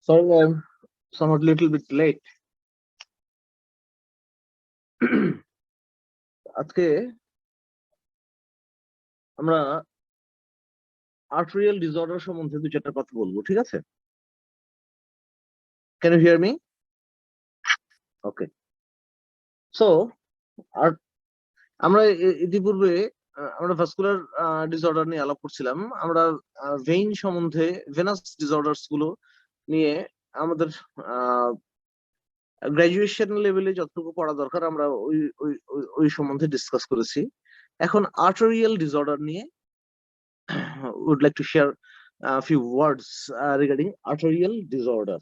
Sorry, I'm somewhat little bit late. আজকে আমরা arterial disorder সম্বন্ধে দু চারটা কথা বলবো, ঠিক আছে? Can you hear me? Okay. So আর আমরা ইতিপূর্বে আমরা ভাস্কুলার ডিসঅর্ডার নিয়ে আলাপ করছিলাম। আমরা ভেইন সম্বন্ধে, ভেনাস ডিসঅর্ডারস গুলো নিয়ে আমাদের গ্রাজুয়েশন লেভেলে যতটুকু পড়া দরকার আমরা ওই সম্বন্ধে ডিসকাস করেছি। এখন আর্টেরিয়াল ডিসঅর্ডার নিয়ে would like to share a few words regarding arterial disorder.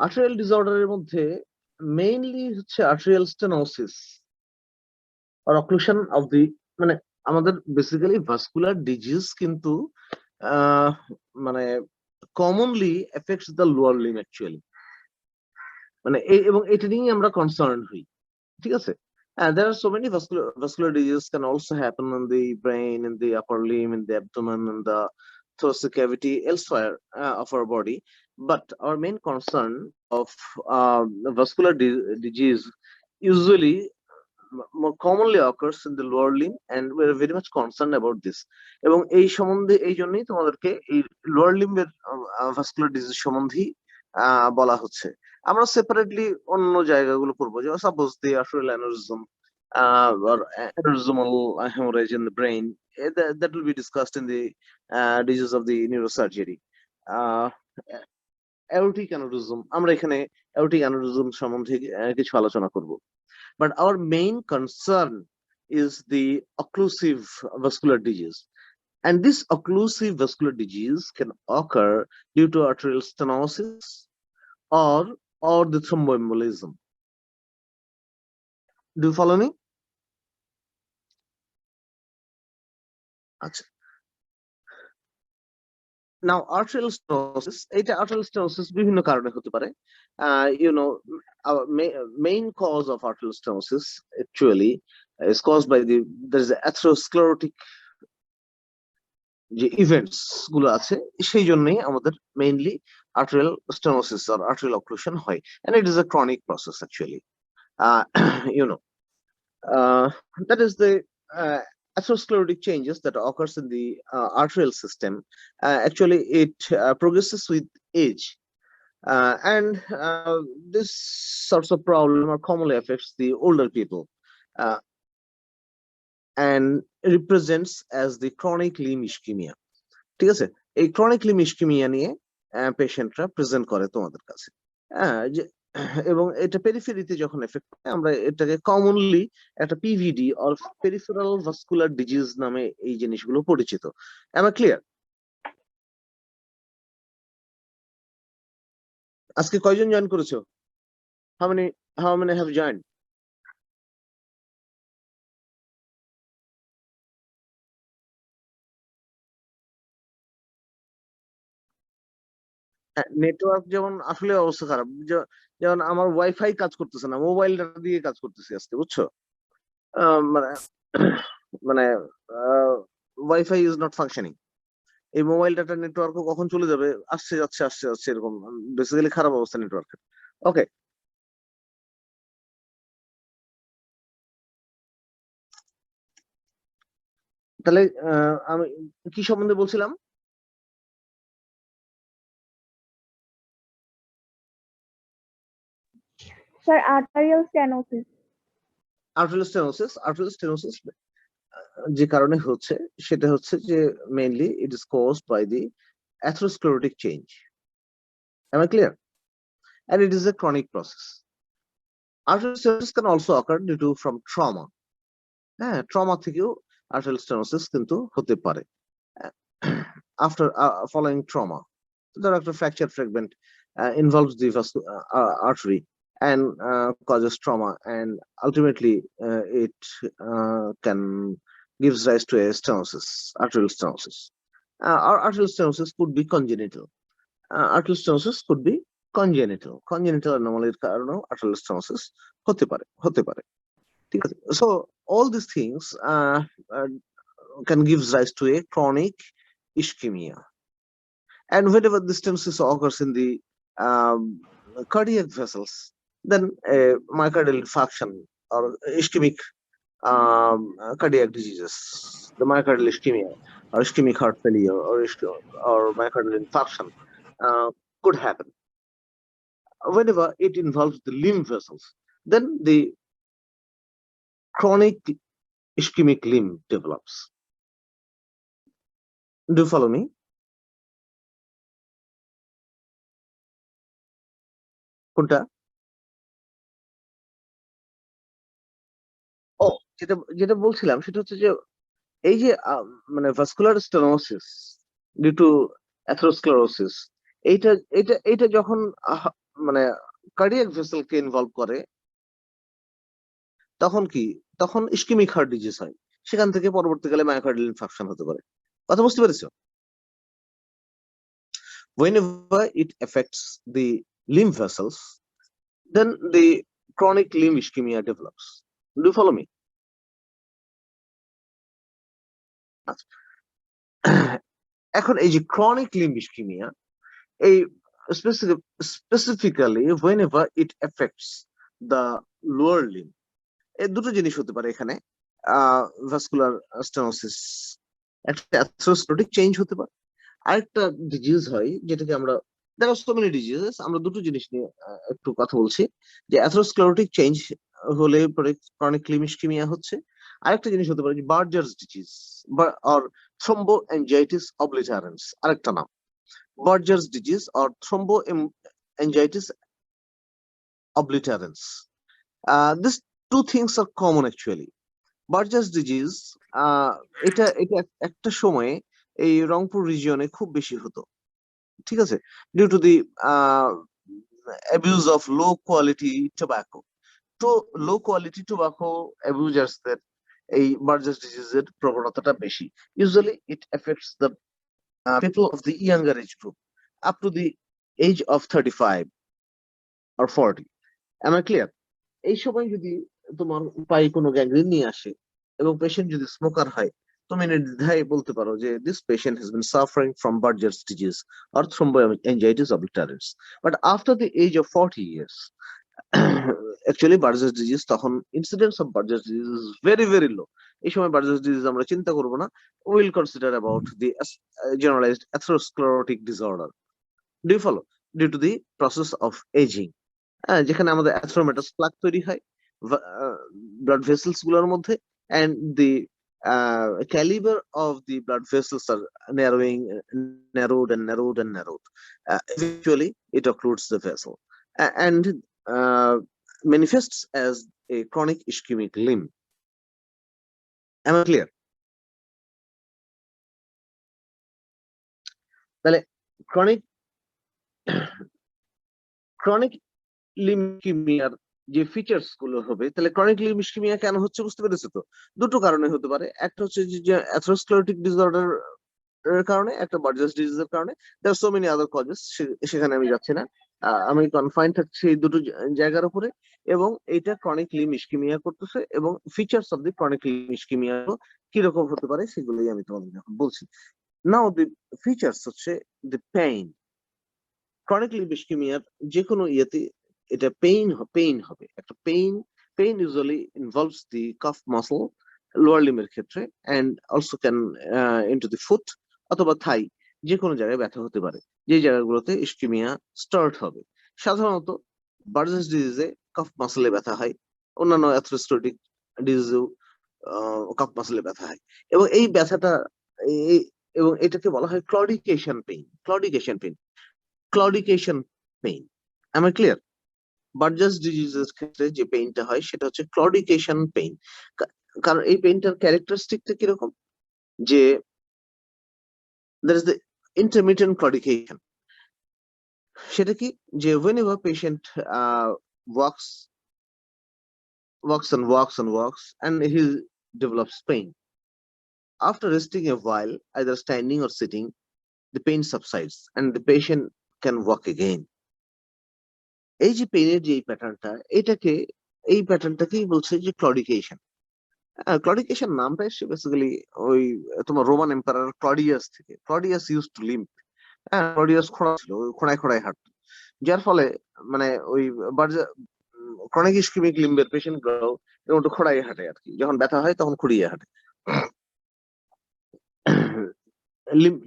Arterial disorder এর মধ্যে মেইনলি হচ্ছে arterial stenosis or occlusion of the মানে আমাদের বেসিক্যালি ভাস্কুলার ডিজিজ কিন্তু মানে commonly effects the lower Lim actually, মানে এবং এটা নিয়ে আমরা কনসার্ন হই, ঠিক আছে? And there are so many vascular diseases can also happen in the brain, in the upper limb, in the abdomen, in the thoracic cavity, elsewhere of our body. But our main concern of vascular disease usually more commonly occurs in the lower limb, and we're very much concerned about this. এবং এই সম্বন্ধে এই জন্যই তোমাদেরকে এই lower লিম্বের vascular disease সম্বন্ধেই বলা হচ্ছে। আমরা সেপারেটলি অন্য জায়গাগুলো করবো, যেমন suppose the arterial aneurysm or aneurysmal hemorrhage in the brain, that will be discussed in the disease of the neurosurgery. Aortic aneurysm, আমরা এখানে aortic aneurysm সম্বন্ধে কিছু আলোচনা করব। But our main concern is the occlusive vascular disease, and this occlusive vascular disease can occur due to arterial stenosis or the thromboembolism. Do you follow me? Now arterial stenosis, এটা arterial stenosis বিভিন্ন কারণে হতে পারে। You know, our main cause of arterial stenosis actually is caused by there's atherosclerotic যে events গুলো আছে, সেই জন্যই আমাদের mainly arterial stenosis or arterial occlusion হয়, and it is a chronic process actually. You know, that is the atherosclerotic changes that occurs in the arterial system. Actually it progresses with age, and this sorts of problem are commonly affects the older people, and represents as the chronic limb ischemia. ঠিক আছে? এই chronic limb ischemia নিয়ে পেশেন্টরা present করে তোমাদের কাছে, এবং এটা পেরিফেরিতে যখন এফেক্ট হয় আমরা এটাকে কমনলি একটা PVD or peripheral vascular disease নামে এই জিনিসগুলো পরিচিত। Am I clear? আজকে কয়জন জয়েন করেছো? How many have joined? Network যেমন আসলে অবস্থা খারাপ, যেমন আমার ওয়াইফাই কাজ করতেছে না, মোবাইল ডাটা দিয়ে কাজ করতেছি আজকে, বুঝছো? মানে মানে ওয়াইফাই ইজ নট ফাংশনিং। এই মোবাইল ডাটা নেটওয়ার্কও কখন চলে যাবে, আসছে যাচ্ছে এরকম বেসিক্যালি খারাপ অবস্থা নেটওয়ার্কের। ওকে, তাহলে আমি কি সম্বন্ধে বলছিলাম? Sir arterial stenosis. Arterial stenosis যে কারণে হচ্ছে সেটা হচ্ছে যে mainly it is caused by the atherosclerotic change. Am I clear? And it is a chronic process. Arterial stenosis can also occur due to from trauma. Trauma থেকেও arterial stenosis কিন্তু হতে পারে। After following trauma, the fracture fragment involves the artery and causes trauma, and ultimately it can gives rise to a stenosis, arterial stenosis. Our arterial stenosis could be congenital. Arterial stenosis could be congenital anomalyর কারণেও arterial stenosis হতে পারে। ঠিক আছে? So all these things can give rise to a chronic ischemia. And whenever this stenosis occurs in the um, cardiac vessels, then a myocardial infarction or ischemic cardiac diseases, the myocardial ischemia or ischemic heart failure or myocardial infarction uh, could happen. Whenever it involves the limb vessels, then the chronic ischemic limb develops. Do you follow me? কোনটা? ও, যেটা যেটা বলছিলাম সেটা হচ্ছে যে এই যে মানে vascular stenosis due to atherosclerosis, এইটা এটা এটা যখন মানে কার্ডিয়াক ভেসেলকে ইনভলভ করে, তখন কি, তখন ইসকেমিক হার্ট ডিজিজ হয়, সেখান থেকে পরবর্তীকালে মায়োকার্ডিয়াল ইনফাকশন হতে পারে। কথা বুঝতে পেরেছো? Whenever it affects the limb vessels, then the chronic limb ischemia develops. Do you follow me? এখন এই যে chronic limb ischemia, এই specifically whenever it affects the lower limb, এই দুটো জিনিস হতে পারে এখানে। ভাস্কুলার স্টেনোসিস, একটা অ্যাথেরোস্ক্লেরোটিক চেঞ্জ হতে পারে, আরেকটা ডিজিজ হয় যেটাকে আমরা, there are so many diseases, আমরা দুটো জিনিস নিয়ে একটু কথা বলছি, যে অ্যাথেরোস্ক্লেরোটিক চেঞ্জ হলে পরে ক্রনিক লিম্ব ইসকেমিয়া হচ্ছে। আরেকটা জিনিস হতে পারে যে বার্জার্স ডিজিজ বা অর থ্রম্বোএনজাইটিস অবলিটারেন্স, আরেকটা নাম Buerger's disease or thromboangiitis obliterans. These two things are common actually. Buerger's disease এটা এটা একটা সময়ে এই রংপুর রিজিয়নে খুব বেশি হতো, ঠিক আছে, due to the abuse of low quality tobacco. তো লো কোয়ালিটি টোব্যাকো অ্যাবিউজার্সদের এই বার্জার্স ডিজিজের প্রবণতাটা বেশি। Usually it affects the people of the younger age group up to the age of 35 or 40. Am I clear? এই সময় যদি তোমার পায়ে কোনো গ্যাংগ্রিন নিয়ে আসে এবং পেশেন্ট যদি স্মোকার হয়, তুমি নির্দ্বিধায় বলতে পারো যে this patient has been suffering from Buerger's disease or thromboangiitis obliterans. But after the age of 40 years, actually Buerger's disease, তখন incidence of Buerger's disease is very very low. এই সময় বার্জার্স ডিজিজ আমরা চিন্তা করবো না, will consider about the generalised atherosclerotic disorder. Do you follow? Due to the process of ageing, যেখানে আমাদের অ্যাথ্রোমেটাস প্লাক তৈরি হয় ব্লাড ভেসেলস গুলোর মধ্যে, and the caliber of the blood vessels are narrowed and narrowed and narrowed. Eventually it occludes the vessel and manifests as a chronic ischemic limb. Am I clear? তাহলে chronic limb ischemia যে features গুলো হবে, তাহলে chronic limb ischaemia কেন হচ্ছে বুঝতে পেরেছো তো? দুটো কারণে হতে পারে, একটা হচ্ছে যে অ্যাথেরোস্ক্লেরোটিক ডিসঅর্ডার এর কারণে, একটা বার্জার্স ডিজিজের কারণে। দেয়ার আর সো মেনি আদার কজেস, সেখানে আমি যাচ্ছি না, আমি কনফাইন থাকছি এই দুটো জায়গার উপরে। এবং এটা ক্রনিক লিম্ব ইসকেমিয়া করতেছে, এবং features of the chronic limb ischaemia কিরকম হতে পারে সেগুলোই আমি তোমাদের এখন বলছি। নাও দি ফিচার্স হচ্ছে দি পেইন। ক্রনিক লিম্ব ইসকেমিয়ার যে কোনো ইয়েতে এটা পেইন হবে, একটা pain usually involves the calf muscle lower লিম্বের ক্ষেত্রে, and also can into the foot অথবা থাই, যে কোনো জায়গায় ব্যথা হতে পারে যে জায়গাগুলোতে ইসকেমিয়া স্টার্ট হবে। সাধারণত বার্জার্স ডিজিজে কাফ মাসলে ব্যথা হয়, অন্যান্য অ্যাথেরোস্ক্লেরোটিক ডিজিজেও কাফ মাসলে ব্যথা হয়, এবং এই ব্যথাটা এবং এটাকে বলা হয় claudication pain. Am I clear? বার্জার্স ডিজিজের ক্ষেত্রে যে পেইনটা হয় সেটা হচ্ছে ক্লডিকেশন পেইন। কারণ এই পেইনটার ক্যারেক্টারিস্টিকটা কিরকম, যে there is the intermittent claudication. সেটা কি, যে whenever patient walks and he develops pain, after resting a while, either standing or sitting, the pain subsides and the patient can walk again. এই যে পেইনের যে প্যাটার্নটা, এই প্যাটার্নটাকেই বলছে যে ক্লডিকেশন। ক্লডিকেশন নামটা এসছে বেসিক্যালি ওই তোমার রোমান এম্পারার ক্লডিয়াস থেকে। ক্লডিয়াস ইউজ টু লিম্প, হ্যাঁ, ক্লডিয়াস খোঁড়া ছিল, খোঁড়ায় খোঁড়ায় হাঁটতো, যার ফলে মানে ওই ক্রনিক ইসকেমিক লিম্বের পেশেন্ট গুলো এরকম একটু খোঁড়ায় হাঁটে আর কি, যখন ব্যথা হয় তখন খুঁড়িয়ে হাঁটে,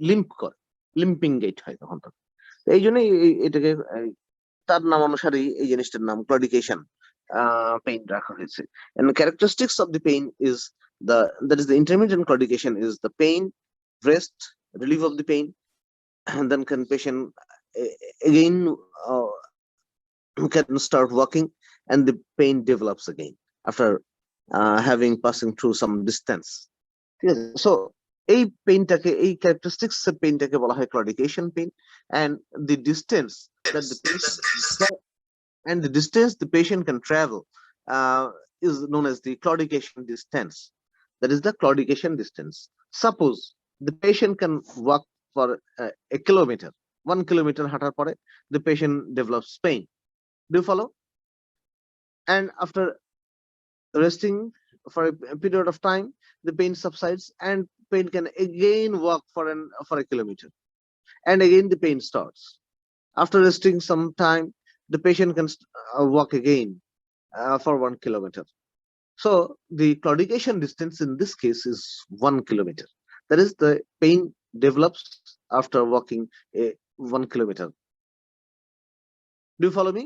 লিম্প করে, লিম্পিং গেট হয় তখন তার। এই জন্যই এটাকে তার নাম অনুসারেই এই জিনিসটার নাম ক্লডিকেশন পেইন রাখা হয়েছে। And the characteristics of the pain is that is the intermittent claudication is the pain, rest, relief of the pain, and then can patient again uh, can start walking, and the pain develops again after having passing through some distance. So এই পেইনটাকে, এই characteristics এর পেইনটাকে বলা হয় claudication pain, and the distance that the patient and the distance the patient can travel is known as the claudication distance. That is the claudication distance. Suppose the patient can walk for a kilometer, 1 kilometer হাঁটার পরে the patient develops pain. Do you follow? And after resting for a period of time, the pain subsides and pain can again walk for a kilometer, and again the pain starts. After resting some time, the patient can walk again for 1 kilometer. So the claudication distance in this case is 1 kilometer. That is, the pain develops after walking a 1 kilometer. Do you follow me?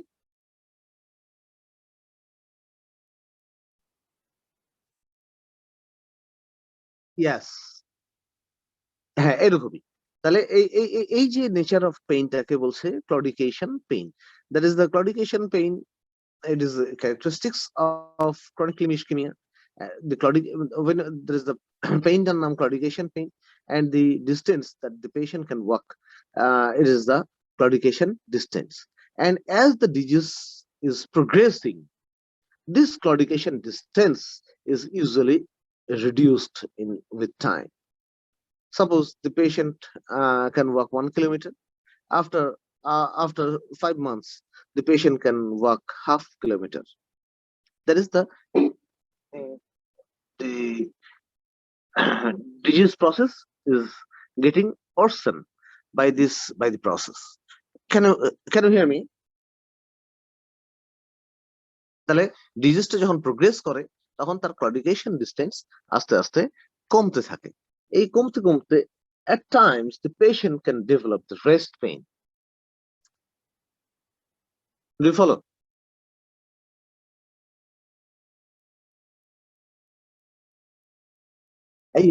Yes. হ্যাঁ, এরকমই। তাহলে এই যে nature of পেইনটাকে বলছে claudication pain. That is the claudication pain. It is the characteristics of chronic limb ischemia. The when there is the pain done claudication pain, and the distance that the patient can walk, it is the claudication distance. And as the disease is progressing, this claudication distance is usually reduced in with time. Suppose the patient can walk 1 kilometer. After 5 months, the patient can walk half kilometer. That is the disease process is getting worsened by the process. Can you hear me? তাহলে ডিজিজটা যখন progress করে তখন তার claudication distance আস্তে আস্তে কমতে থাকে। এই কমতে কমতে at times the patient can develop the rest pain. Do you follow?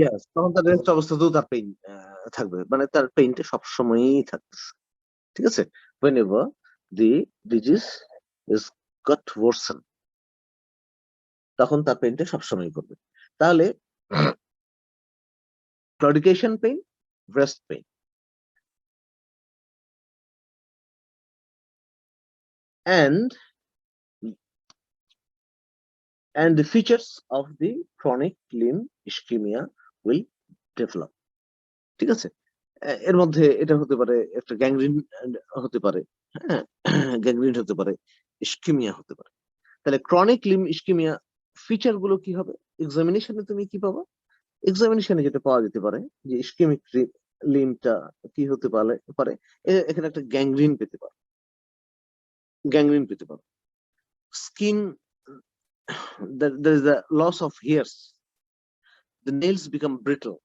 Yes, তখন তার রেস্ট অবস্থাতেও তার পেইন থাকবে, মানে তার পেইনটা সবসময়ই থাকতেছে। ঠিক আছে? Whenever the disease is got worsen, তখন তার পেইনটা সবসময় করবে। তাহলে claudication pain, rest pain, and the features of the chronic limb ischemia will develop. ঠিক আছে? এর মধ্যে এটা হতে পারে একটা গ্যাংগ্রিন হতে পারে, হ্যাঁ, গ্যাংগ্রিন হতে পারে, ইস্কেমিয়া হতে পারে। তাহলে ক্রনিক লিম ইস্কেমিয়া ফিচার গুলো কি হবে? এক্সামিনেশনে তুমি কি পাবা? এক্সামিনেশনে যেটা পাওয়া যেতে পারে যে ইস্কেমিক লিমটা কি হতে পারে, এখানে একটা গ্যাংগ্রিন পেতে পারো, গ্যাংগ্রিন পেতে পারো। Skin, there is a loss of hairs, the nails become brittle.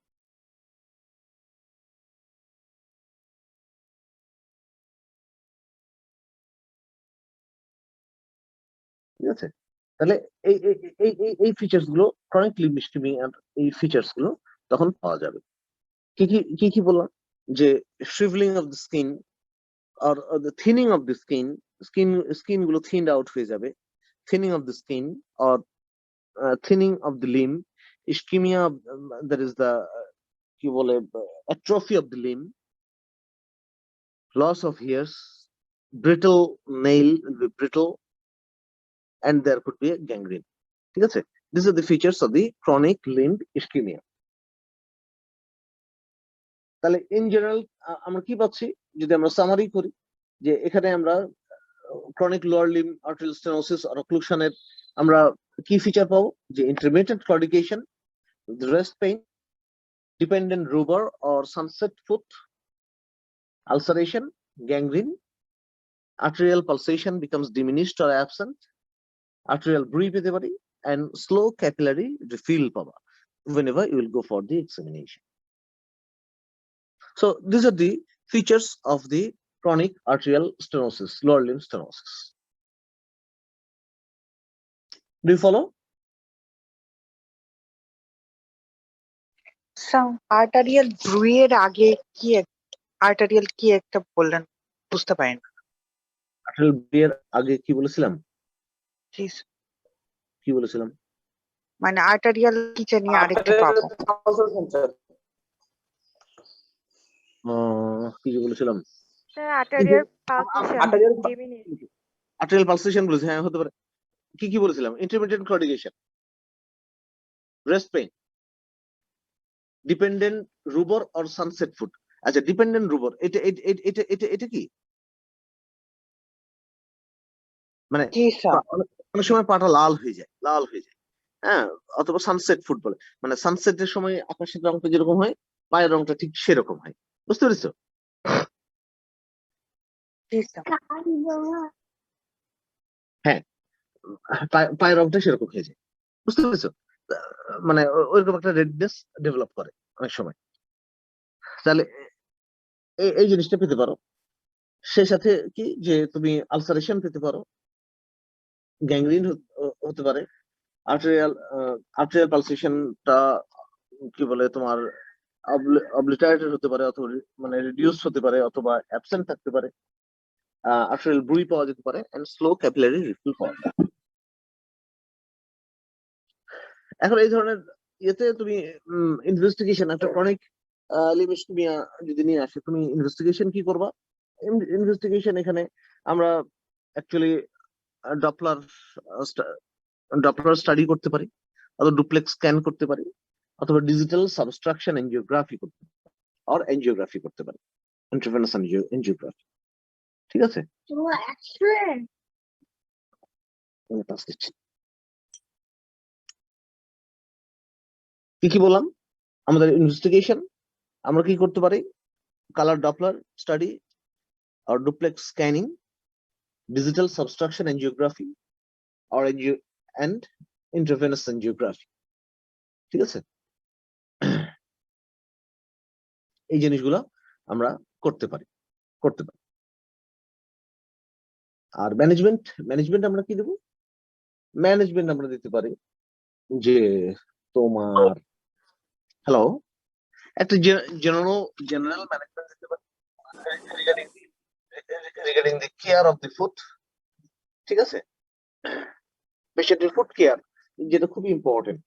ঠিক আছে? তাহলে এই এই ফিচার্স গুলো ক্রনিক লিম্ব ইস্কেমিয়ার এই ফিচার্স গুলো তখন পাওয়া যাবে। কি বললাম? যে shriveling of the skin or the thinning of the skin গুলো thinned out হয়ে যাবে, thinning of the skin or thinning of the limb, ischemia, that is the কি বলে atrophy of the limb, loss of hairs, brittle nail will be brittle, and there could be a gangrene. ঠিক আছে? These are the features of the chronic limb ischemia. তাহলে in general আমরা কি পাচ্ছি যদি আমরা সামারি করি, যে এখানে আমরা chronic lower limb arterial stenosis আর অক্লুশনের আমরা কি ফিচার পাবো? যে intermittent claudication, rest pain, dependent rubor or sunset foot, ulceration, gangrene, arterial pulsation becomes diminished or absent, arterial bruit পেতে পারি, and slow capillary refill পাবা whenever you will go for the examination. So these are the features of the chronic arterial stenosis, lower limb stenosis. Do you follow? Arterial ব্রুয়ের আগে arterial কি একটা বললেন, বুঝতে পারিনি। arterial bruit এর আগে কি বলেছিলাম? Please, কি বলেছিলাম? মানে আর্টারিয়াল কি জানি আরেকটা পাবো। কি যে বলেছিলাম? Sir arterial pulsation arterial diminish arterial pulsation বলেছি, হ্যাঁ হতে পারে। কি বলেছিলাম? intermittent claudication, rest pain, dependent rubor or sunset foot. আচ্ছা, dependent rubor এটা কি? মানে জি স্যার। অনেক সময় পাটা লাল হয়ে যায়, হ্যাঁ, অথবা সানসেট ফুট বলে, মানে সানসেটের সময় আকাশের রংটা যেরকম হয় পায়ের রংটা ঠিক সেরকম হয়, বুঝতে পেরেছো? জি স্যার। হ্যাঁ, পায়ের রংটা সেরকম হয়ে যায়, বুঝতে পেরেছো? মানে ওইরকম একটা রেডনেস ডেভেলপ করে অনেক সময়। তাহলে এই জিনিসটা পেতে পারো। সেই সাথে কি যে তুমি আলসারেশন পেতে পারো, গ্যাংগ্রিন হতে পারে, আর্টেরিয়াল পালসেশনটা কি বলে তোমার অবলিটারেটেড হতে পারে, অথবা মানে রিডিউস হতে পারে, অথবা অ্যাবসেন্ট থাকতে পারে, আর্টেরিয়াল ব্রুই পাওয়া যেতে পারে, এন্ড স্লো ক্যাপিলারি রিফিল পাওয়া যায়। এখন এই ধরনের ইয়েতে তুমি ইনভেস্টিগেশন, একটা ক্রনিক লিউমিস্টোমিয়া যদি নিয়ে আসে, তুমি ইনভেস্টিগেশন কি করবা? ইনভেস্টিগেশন এখানে আমরা অ্যাকচুয়ালি ডপলার স্টাডি করতে পারি, অথবা ডুপ্লেক্স স্ক্যান করতে পারি, অথবা ডিজিটাল সাবস্ট্রাকশন এনজিওগ্রাফি করতে পারি, আর এনজিওগ্রাফি করতে পারি, ইন্ট্রাভেনাস এনজিওগ্রাফি। ঠিক আছে? কি বললাম? আমাদের ইনভেস্টিগেশন আমরা কি করতে পারি? কালার ডপলার স্টাডি, আর duplex scanning, digital subtraction angiography, আর এন্ড ইন্ট্রাভেনাস এনজিওগ্রাফি। ঠিক আছে? এই জিনিসগুলো আমরা করতে পারি। আর ম্যানেজমেন্ট আমরা কি দেবো? ম্যানেজমেন্ট আমরা দিতে পারি যে তোমার হ্যালো একটা জেনারেল ম্যানেজমেন্ট দিতে পারি regarding the care of the foot. ঠিক আছে? পেশেন্টের ফুট কেয়ার যেটা খুব ইম্পর্টেন্ট,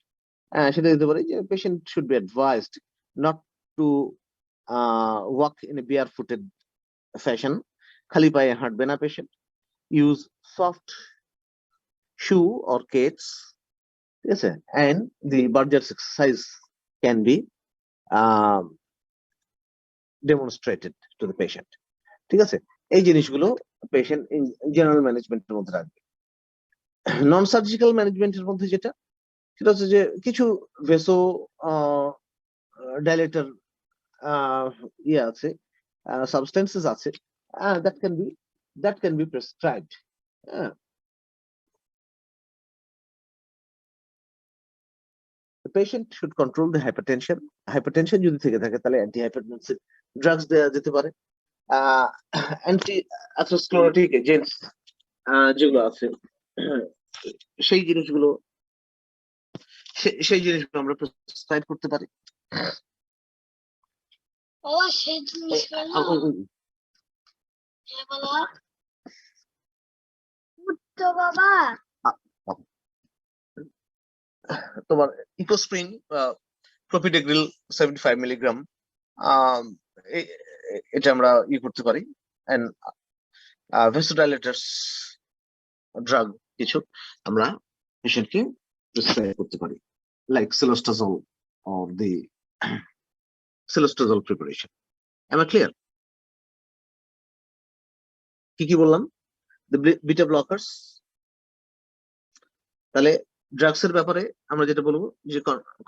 সেটা দিতে পারি যে patient should be advised not to walk in a barefooted fashion, খালি পায়ে হাঁটবে না patient, use soft shoe or skates. Yes, and the Burgers exercise can be demonstrated to the patient. ঠিক আছে? এই জিনিসগুলো পেশেন্ট জেনারেল ম্যানেজমেন্টের মধ্যে রাখবে। নন সার্জিক্যাল ম্যানেজমেন্টের মধ্যে যেটা, সেটা হচ্ছে যে কিছু ভেসো ডাইলেটর ইয়ে আছে, সাবস্টেন্সেস আছে, that can be prescribed. The patient should control the hypertension যদি থেকে থাকে তাহলে অ্যান্টিহাইপারটেনসিভ ড্রাগস দেওয়া যেতে পারে, অ্যান্টি অ্যাথেরোস্ক্লেরোটিক এজেন্টস যেগুলো আছে সেই জিনিসগুলো আমরা প্রেসক্রাইব করতে পারি। তোমার ইকোস্প্রিন, ক্লোপিডোগ্রিল 75 মিলিগ্রাম, এটা আমরা করতে পারি, এন্ড ভেসোডাইলেটার্স ড্রাগ কিছু আমরা পেশেন্টকে প্রেসক্রাইব করতে পারি, like cilostazol or the silostazol preparation. Am I clear? কি বললাম? The beta blockers. তাহলে ড্রাগস এর ব্যাপারে আমরা যেটা বলবো যে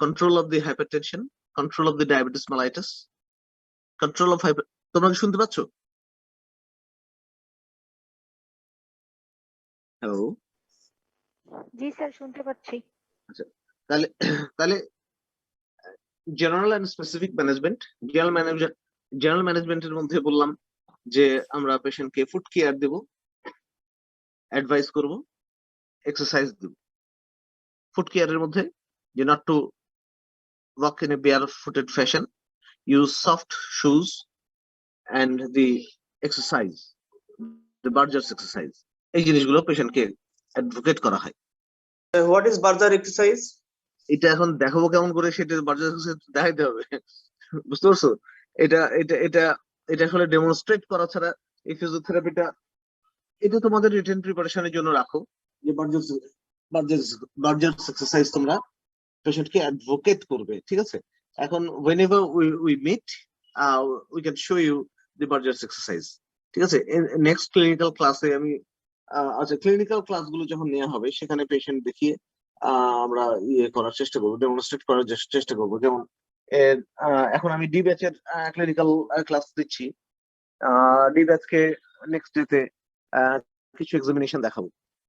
control of the hypertension, control of the diabetes mellitus, control of তোমরা কি শুনতে পাচ্ছ? হ্যালো। জি স্যার, শুনতে পাচ্ছি। আচ্ছা, তাহলে তাহলে general and specific management. General ম্যানেজমেন্টের মধ্যে বললাম যে আমরা পেশেন্টকে ফুড কেয়ার দেব, অ্যাডভাইস করব, এক্সারসাইজ দেব। ফুড কেয়ারের মধ্যে যে not to walk in a barefooted fashion, use soft shoes, and the exercise, the Burgers exercise. এই জিনিসগুলো পেশেন্টকে অ্যাডভোকেট করা হয়। What is Burger exercise? এটা এখন দেখাবো কেমন করে, সেটা বার্জার এক্সারসাইজ দেখাইতে হবে। বুঝতে পারছো? এটা এটা এটা এটা আসলে ডেমনস্ট্রেট করা ছাড়া এই ফিজিওথেরাপিটা, এটা তোমাদের রিটেন প্রিপারেশনের জন্য রাখো যে বার্জার এক্সারসাইজ তোমরা পেশেন্টকে অ্যাডভোকেট করবে, ঠিক আছে? এখন whenever we meet, we can show you the Burgers exercise, ঠিক আছে? নেক্সট ক্লিনিক্যাল ক্লাসে আমি আচ্ছা, ক্লিনিক্যাল ক্লাসগুলো যখন নেওয়া হবে সেখানে পেশেন্ট দেখিয়ে আমরা ইয়ে করার চেষ্টা করবো, ডেমনস্ট্রেট করার চেষ্টা করবো। যেমন এখন আমি ডি ব্যাচের ক্লিনিক্যাল ক্লাস দিচ্ছি। ডি ব্যাচকে নেক্সট ডেতে কিছু এক্সামিনেশন দেখাবো,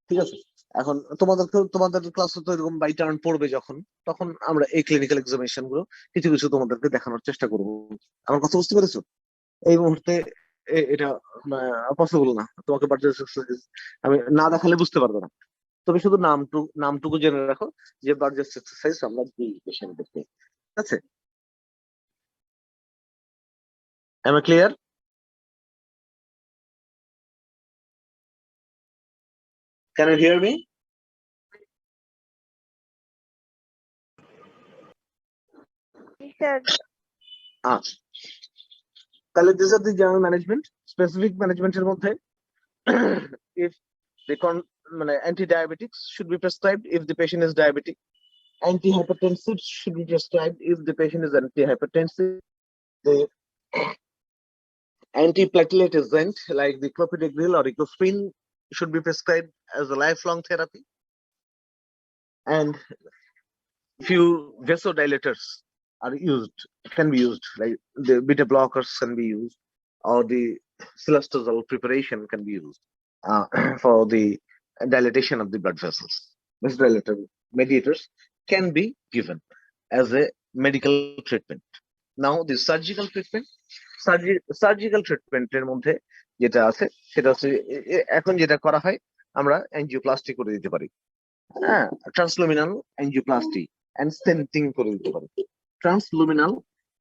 ঠিক আছে? এখন তোমাদের ক্লাস তো এরকম বাই টার্ন পড়বে যখন, তখন আমরা এই ক্লিনিক্যাল এক্সামিনেশন গুলো কিছু কিছু তোমাদেরকে দেখানোর চেষ্টা করব। আমার কথা বুঝতে পেরেছো? এই মুহূর্তে এটা পসিবল না, তোমাকে বার্জার এক্সারসাইজ আমি না দেখালে বুঝতে পারবে না। তবে শুধু নামটুকু জেনে রাখো যে বার্জার এক্সারসাইজ আমরা দিই পেশেন্টদেরকে, ঠিক আছে? Am I clear? Can you hear me? জি স্যার। তাহলে this are the general management. Specific ম্যানেজমেন্টের মধ্যে if the মানে anti-diabetics should be prescribed if the patient is diabetic, antihypertensives should be prescribed if the patient is antihypertensive, the antiplatelet agent like the clopidogrel or eclosprin should be prescribed as a lifelong therapy, and few vasodilators are used, can be used, like the beta blockers can be used, or the silastazole preparation can be used for the dilatation of the blood vessels. Vasodilator mediators can be given as a medical treatment. Now the surgical treatment, surgical ট্রিটমেন্টের মধ্যে যেটা আছে সেটা হচ্ছে এখন যেটা করা হয়, আমরা অ্যাঞ্জিওপ্লাস্টি করে দিতে পারি, হ্যাঁ, ট্রান্সলুমিনাল অ্যাঞ্জিওপ্লাস্টি এন্ড স্টেন্টিং করে দিতে পারি। ট্রান্সলুমিনাল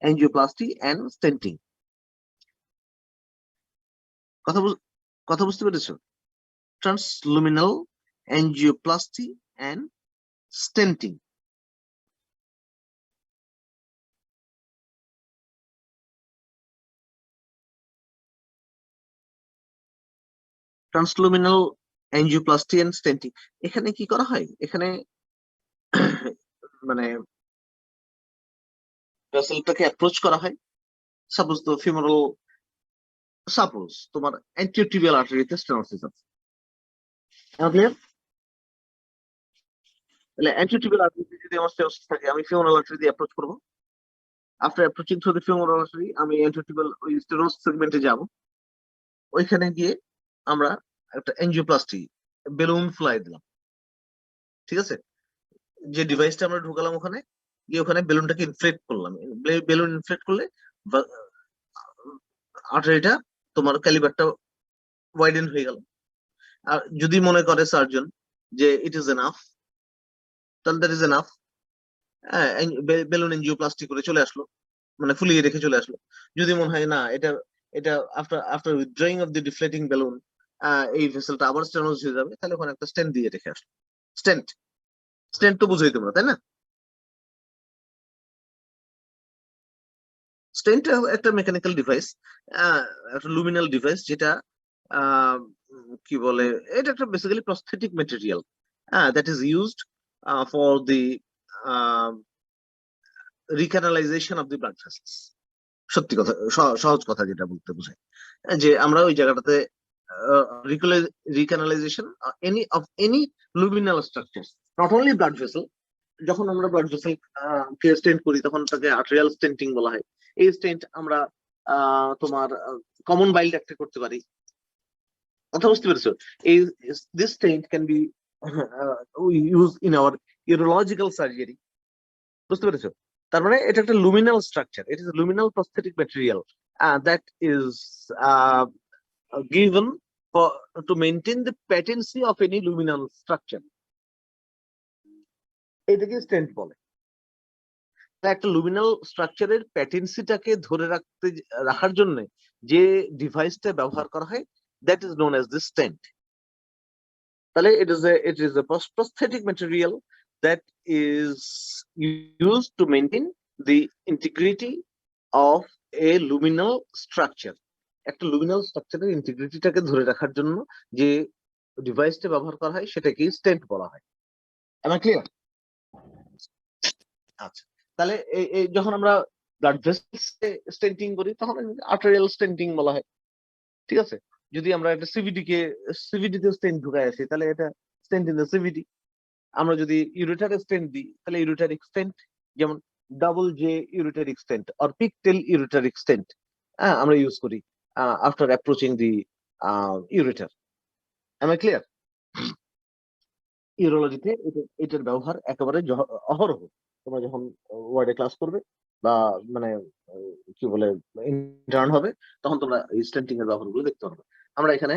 অ্যাঞ্জিওপ্লাস্টি এন্ড স্টেন্টিং, কথা বুঝতে পেরেছো? Transluminal angioplasty and stenting. Transluminal angioplasty and stenting, এখানে কি করা হয়? এখানে মানে ভেসেলটাকে অ্যাপ্রোচ করা হয়। সাপোজ তো ফিমোরাল, সাপোজ তোমার অ্যান্টিওটিবিয়াল আর্টারিতে স্টেনোসিস আছে, ক্লিয়ার? তাহলে অ্যান্টিওটিবিয়াল আর্টারিতে যদি আমার স্টেনোসিস থাকে, আমি ফিমোরাল আর্টারি দিয়ে অ্যাপ্রোচ করব। After approaching through the femoral artery, আমি অ্যান্টিওটিবিয়াল ওই স্টেনোসিস সেগমেন্টে যাব। ওইখানে গিয়ে আমরা একটা অ্যাঞ্জিওপ্লাস্টি বেলুন ফ্লাই দিলাম, ঠিক আছে? যে ডিভাইসটা আমরা ঢুকালাম ওখানে গিয়ে ওখানে বেলুনটাকে ইনফ্লেট করলাম। বেলুন ইনফ্লেট করলে আর্টারিটা তোমার ক্যালিবারটা ওয়াইডেন হয়ে গেল। আর যদি মনে করে সার্জন যে ইট ইজ এনাফ, তাহলে that is enough. Balloon angioplasty করে চলে আসলো, মানে ফুলিয়ে রেখে চলে আসলো। যদি মনে হয় না এটা এটা after withdrawing of the deflating balloon এই ভেসেলটা আবার স্টেনোজ হয়ে যাবে, তাহলে ওখানে একটা স্টেন্ট দিয়ে রেখে আসলো। স্টেন্ট তো বুঝাই তোমরা, তাই না? স্টেন্ট একটা মেকানিক্যাল ডিভাইস, একটা লুমিনাল ডিভাইস, যেটা কি বলে, এটা একটা basically prosthetic material that is used for the recanalisation of the blood vessels. সত্যি কথা, সহজ কথা যেটা বলতে বোঝায় যে আমরা ওই জায়গাটাতে recanalisation any luminal structure, not only blood vessel. যখন আমরা ব্লাড ভেসেল কে স্টেন্ট করি তখন তাকে আর্টেরিয়াল স্টেন্টিং বলা হয়। এই স্টেন্ট আমরা তোমার কমন বাইল ডাক্টে করতে পারি, কথা বুঝতে পেরেছো? এই this stent can be we use in our urological surgery. বুঝতে পেরেছো? তার মানে এটা একটা luminal structure. It is a luminal prosthetic material that is given for to maintain the patency of any luminal structure. এটাকে স্টেন্ট বলে। একটা luminal স্ট্রাকচারের প্যাটেন্সিটাকে ধরে রাখার জন্য যে ডিভাইসটা ব্যবহার করা হয়, that is known as the stent. তাহলে it is a prosthetic material that is used to maintain the integrity of a luminal structure. একটা লুমিনাল স্ট্রাকচারের ইন্টিগ্রিটিটাকে ধরে রাখার জন্য যে ডিভাইসটা ব্যবহার করা হয় সেটাকে স্টেন্ট বলা হয়। Am I clear? আচ্ছা, তাহলে যখন আমরা ব্লাড ভেসেলস স্টেন্টিং করি তখন আর্টেরিয়াল স্টেন্টিং বলা হয়। ঠিক আছে, যদি আমরা একটা সিভিডি তে স্টেন্ট ঢুকায় আসি তাহলে এটা স্টেন্ট ইন দ্য সিভিডি। আমরা যদি ইউরেটারে স্টেন্ট দিই তাহলে ইউরেটারিক স্টেন্ট, যেমন double J ureteric stent or pigtail ureteric stent আমরা ইউজ করি after approaching the ureter. Am I clear? ইউরোলজিতে এটার ব্যবহার একেবারে অহরহ। তোমরা যখন ওয়ার্ডে ক্লাস করবে বা মানে কি বলে ইন্টার্ন হবে তখন তোমরা এই স্টেন্টিং এর ব্যবহারগুলো দেখতে পারবে। আমরা এখানে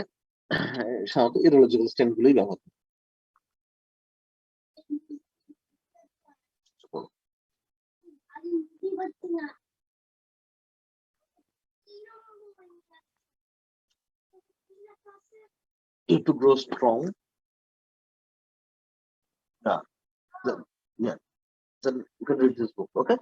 সাধারণত ইউরোলজিক্যাল স্টেন্ট গুলোই ব্যবহার করি। You to grow strong. Yeah. Then you can read this book, okay?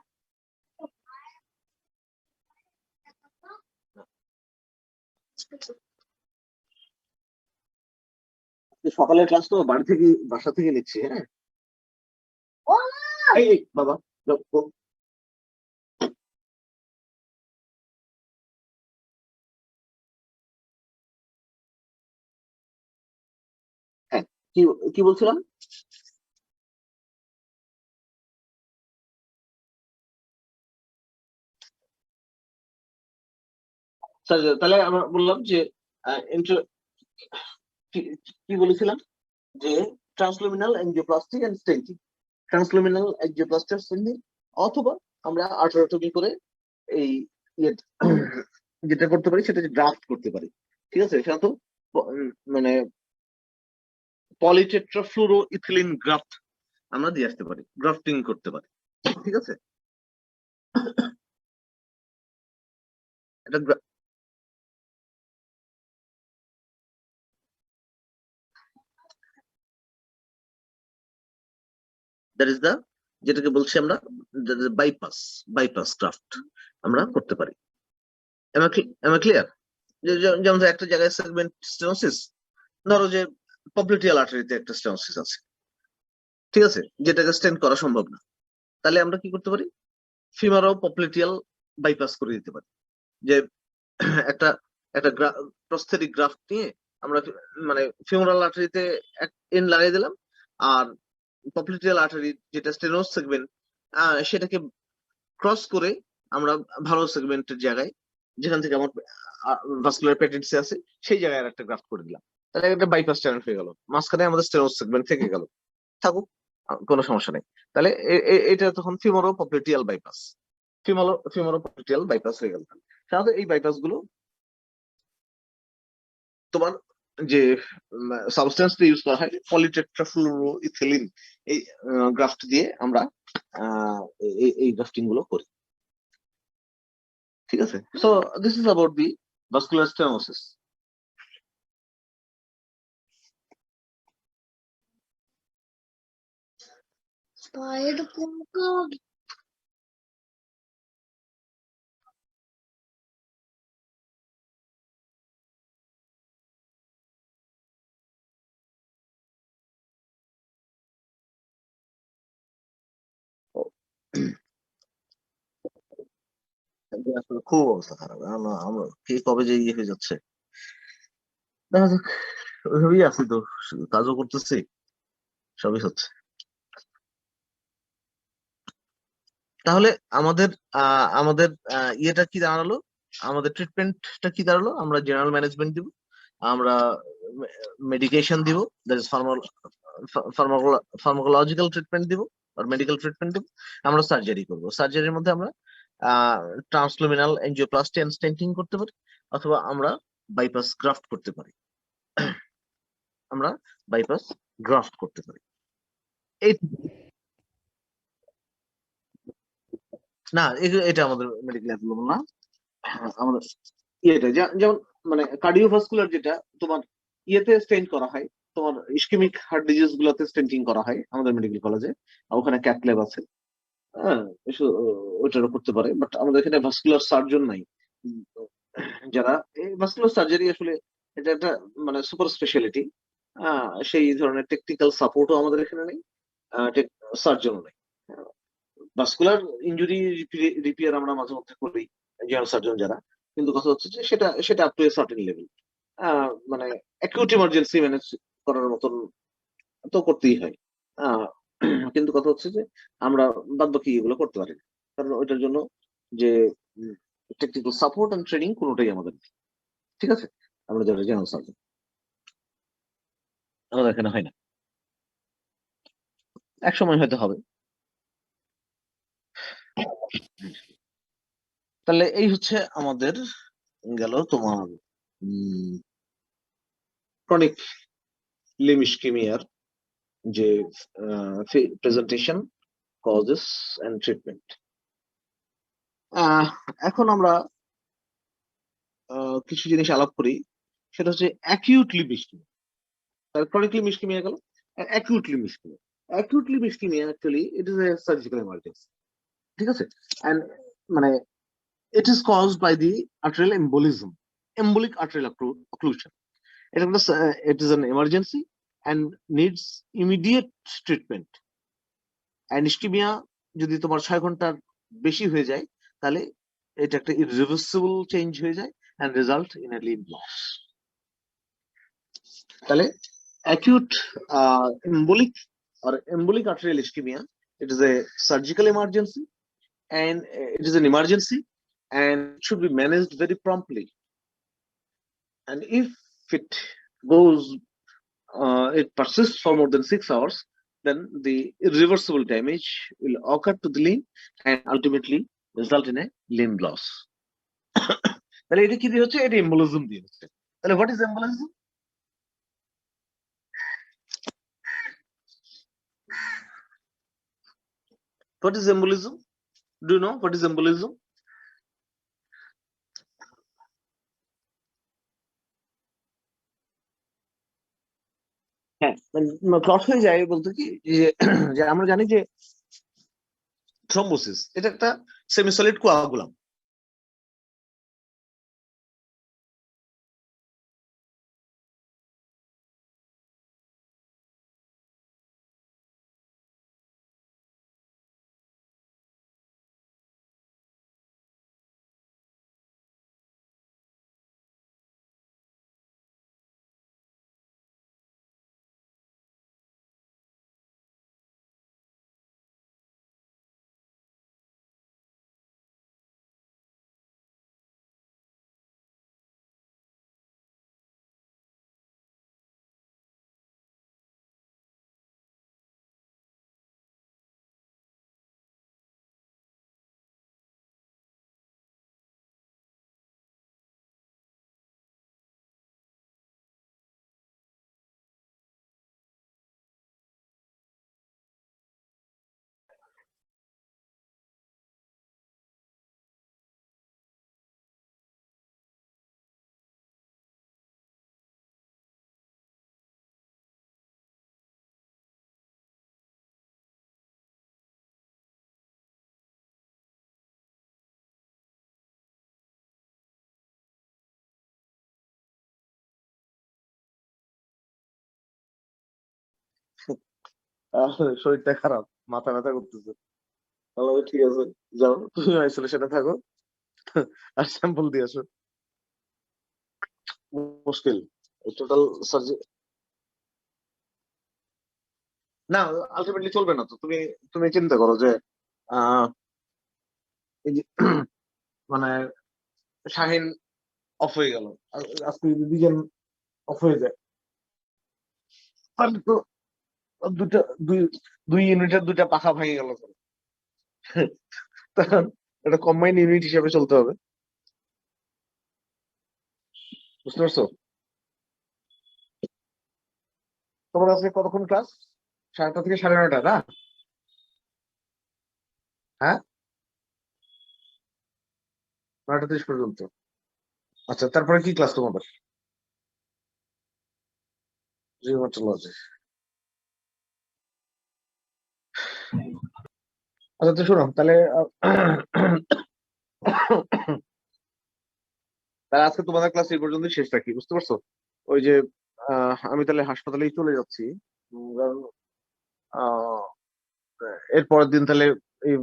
সকালের ক্লাস তো বাসা থেকে নিচ্ছি। হ্যাঁ, এই বাবা হ্যাঁ, কি বলছিলাম? তাহলে আমরা বললাম যে কি বলেছিলাম যে transluminal angioplasty and stenting, transluminal angioplasty আর স্টেন্টিং, অথবা আমরা আল্ট্রাটমি করে এই যেটা করতে পারি সেটা গ্রাফট করতে পারি। ঠিক আছে, সাধারণত মানে পলিটেট্রাফ্লুরোইথিলিন গ্রাফট আমরা দিয়ে আসতে পারি, গ্রাফটিং করতে পারি। ঠিক আছে, এটা দ্যাট ইজ দা যেটাকে বলছি আমরা বাইপাস গ্রাফট আমরা করতে পারি। Am I clear? যেমন একটা জায়গায় সেগমেন্ট স্টেনোসিস, ধরো যে পপ্লিটিয়াল আর্টারিতে একটা স্টেনোসিস আছে, ঠিক আছে, যেটাকে স্টেন্ট করা সম্ভব না, তাহলে আমরা কি করতে পারি? ফিমারো পপ্লিটিয়াল বাইপাস করে দিতে পারি। যে একটা প্রস্থেটিক গ্রাফট নিয়ে আমরা মানে ফিমোরাল আর্টারিতে এন্ড লাগাই দিলাম, আর পপ্লিটিয়াল আর্টারি যেটা স্টেনোস সেগমেন্ট সেটাকে ক্রস করে আমরা ভালো সেগমেন্টের জায়গায় যেখান থেকে আমার ভাস্কুলার প্যাটেন্সি আছে সেই জায়গায় একটা গ্রাফট করে দিলাম, তাহলে একটা বাইপাস চ্যানেল হয়ে গেল, মাঝখানে আমাদের স্টেনোস সেগমেন্ট থেকে গেল, থাকুক কোনো সমস্যা নেই। তাহলে এটা তখন ফিমোরো পপ্লিটিয়াল বাইপাস, ফিমোরো পপ্লিটিয়াল বাইপাস হয়ে গেল। সাধারণত এই বাইপাস গুলো তোমার যে সাবস্টেন্সটা ইউজ করা হয় পলিটেট্রাফ্লুরোইথিলিন, এই গ্রাফট দিয়ে আমরা এই গ্রাফটিং গুলো করি। ঠিক আছে, so this is about the vascular stenosis. আসলে খুব অবস্থা খারাপ, আমরা কে কবে যে ইয়ে হয়ে যাচ্ছে দেখা যাক। ওইভাবেই আছি তো, কাজও করতেছি, সবই হচ্ছে। তাহলে আমাদের ইয়েটা কি দাঁড়ালো, আমাদের ট্রিটমেন্টটা কি দাঁড়ালো? আমরা জেনারেল ম্যানেজমেন্ট দিব, আমরা মেডিকেশন দিব, দ্যাট ইজ ফার্মাকোলজিক্যাল ট্রিটমেন্ট দিব আর মেডিকেল ট্রিটমেন্ট দিব। আমরা সার্জারি করব। সার্জারির মধ্যে আমরা ট্রান্সলুমিনাল এনজিওপ্লাস্টি এন্ড স্টেন্টিং করতে পারি, অথবা আমরা বাইপাস গ্রাফট করতে পারি। আমরা বাইপাস গ্রাফট করতে পারি। এই না, এটা আমাদের মেডিকেল অ্যাপ্লিকেবল না। আমাদের ইয়েটা যেমন মানে কার্ডিওভাস্কুলার, যেটা তোমার ইয়েতে স্টেন্ট করা হয়, তোমার ইসকেমিক হার্ট ডিজিজ গুলোতে স্টেন্টিং করা হয় আমাদের মেডিকেল কলেজে, ওখানে ক্যাথ ল্যাব আছে। হ্যাঁ, ওইটারও করতে পারে, বাট আমাদের এখানে ভাস্কুলার সার্জন নাই। যারা এই ভাস্কুলার সার্জারি আসলে এটা একটা মানে সুপার স্পেশালিটি, সেই ধরনের টেকনিক্যাল সাপোর্টও আমাদের এখানে নেই, সার্জনও নেই। ভাস্কুলার ইনজুরি রিপেয়ার আমরা মাঝে মধ্যে করি, জেনারেল সার্জন যারা, কিন্তু কথা হচ্ছে যে সেটা up to a certain level, মানে অ্যাকিউট ইমার্জেন্সি ম্যানেজ করার মতন তো করতেই হয়। কিন্তু কথা হচ্ছে যে আমরা বাদ বাকি এগুলো করতে পারি না, কারণ ওইটার জন্য যে টেকনিক্যাল সাপোর্ট এন্ড ট্রেনিং কোনোটাই আমাদের নেই। ঠিক আছে, আমরা যারা জেনারেল সার্জন, আমাদের এখানে হয় না, এক সময় হয়তো হবে। তাহলে এই হচ্ছে আমাদের গেল তোমার ক্রনিক লিম্ব ইসকেমিয়ার যে প্রেজেন্টেশন, কজেস এন্ড ট্রিটমেন্ট। এখন আমরা কিছু জিনিস আলাপ করি, সেটা হচ্ছে অ্যাকিউট লিম্ব ইসকেমিয়া। তাহলে ক্রনিক লিম্ব ইসকেমিয়া গেল, acute limb ischaemia. Acute limb ischaemia actually it is a surgical emergency. ঠিক আছে, এন্ড মানে it is caused by the arterial embolism, embolic arterial occlusion. It is an emergency and needs immediate treatment. And ischemia যদি তোমার 6 ঘন্টার বেশি হয়ে যায়, তাহলে এটা একটা irreversible চেঞ্জ হয়ে যায় and result in a limb loss. তাহলে acute embolic or embolic arterial ischemia, it is a surgical emergency and it is an emergency and should be managed very promptly. And if it goes, it persists for more than 6 hours, then the irreversible damage will occur to the limb and ultimately result in a limb loss. তাহলে এটা কি দিয়ে হচ্ছে? এটা embolism দিয়ে হচ্ছে। তাহলে what is embolism? What is embolism? Do you know what is embolism? হ্যাঁ, ক্লট হয়ে যায় বলতে কি যে আমরা জানি যে থ্রম্বোসিস এটা একটা সেমিসলিড কোয়াগুলাম। শরীরটা খারাপ, মাথা ব্যথা করতেছে, তাহলে ঠিক আছে, যাও তুমি আইসোলেশনে থাকো আর স্যাম্পল দিয়ে আসো। মুশকিল টোটাল সার্জারি না, আলটিমেটলি চলবে না। তো তুমি চিন্তা করো যে এই যে মানে শাহিন অফ হয়ে গেল, আজকে যদি দুজন অফ হয়ে যায়, তাহলে তো দুটা দুই ইউনিটের দুইটা পাখা ভেঙে গেল। তখন এটা কম্বাইন্ড ইউনিট হিসেবে চলতে হবে, বুঝতে পারছো? তোমার আজকে কতক্ষণ ক্লাস? 8:30 থেকে 9:30 না? হ্যাঁ, 9:30 পর্যন্ত। আচ্ছা, তারপরে কি ক্লাস তোমাদের? রিউমাটোলজি। আচ্ছা, তো শোনো তাহলে তাহলে আজকে তোমাদের ক্লাস এই পর্যন্তই শেষ রাখি, বুঝতে পারছো? ওই যে আমি তাহলে হাসপাতালেই চলে যাচ্ছি, কারণ এর পরের দিন তাহলে এই